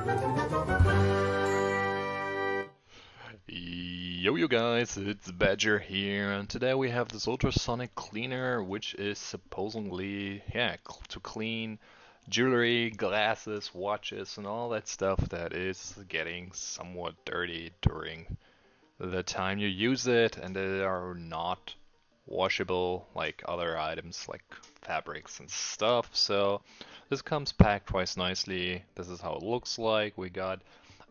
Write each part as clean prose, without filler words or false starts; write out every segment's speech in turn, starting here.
Yo, you guys, it's Badger here, and today we have this ultrasonic cleaner, which is supposedly, to clean jewelry, glasses, watches, and all that stuff that is getting somewhat dirty during the time you use it, and they are not washable like other items like fabrics and stuff. So this comes packed quite nicely. This is how it looks like. We got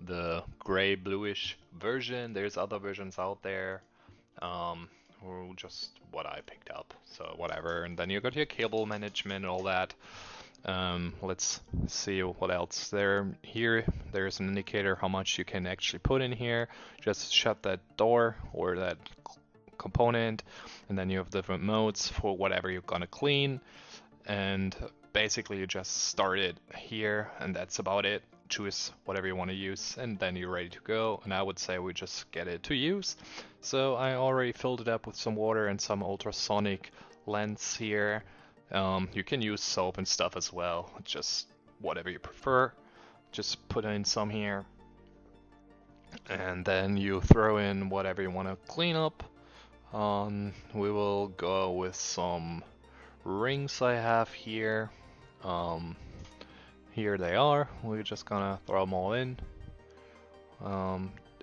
the gray bluish version. There's other versions out there. Or just what I picked up, so whatever. And then you got your cable management and all that. Let's see what else there. Here, there's an indicator how much you can actually put in here. Just shut that door or that component, and then you have different modes for whatever you're gonna clean. And basically, you just start it here, and that's about it. Choose whatever you want to use, and then you're ready to go. And I would say we just get it to use. So I already filled it up with some water and some ultrasonic lens here. You can use soap and stuff as well, just whatever you prefer. Just put in some here, and then you throw in whatever you want to clean up. We will go with some rings I have here. Here they are. We're just gonna throw them all in.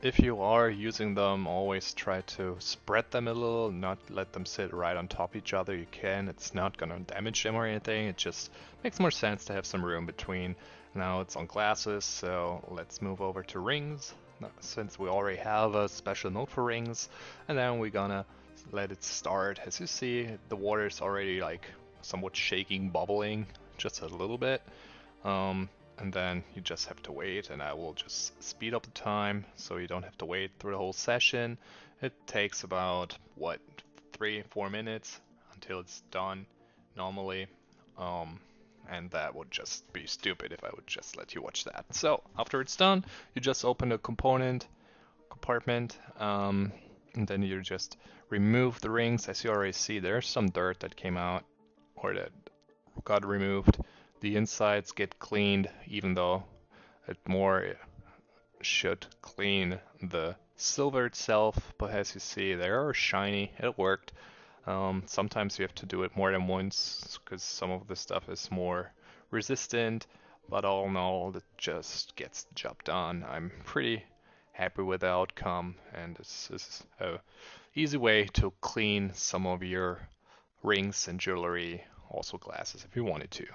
If you are using them, always try to spread them a little, not let them sit right on top of each other. You can, it's not gonna damage them or anything. It just makes more sense to have some room between. Now it's on glasses, so let's move over to rings, since we already have a special mode for rings. And then we're gonna let it start. As you see, the water is already like somewhat shaking, bubbling, just a little bit. And then you just have to wait, and I will just speed up the time so you don't have to wait through the whole session. It takes about, what, 3-4 minutes until it's done normally. And that would just be stupid if I would just let you watch that. So after it's done, you just open the compartment, and then you just remove the rings. As you already see, there's some dirt that came out or that got removed. The insides get cleaned, even though it more should clean the silver itself. But as you see, they are shiny. It worked. Sometimes you have to do it more than once because some of the stuff is more resistant. But all in all, it just gets the job done. I'm pretty happy with the outcome, and this is a easy way to clean some of your rings and jewelry, also glasses if you wanted to.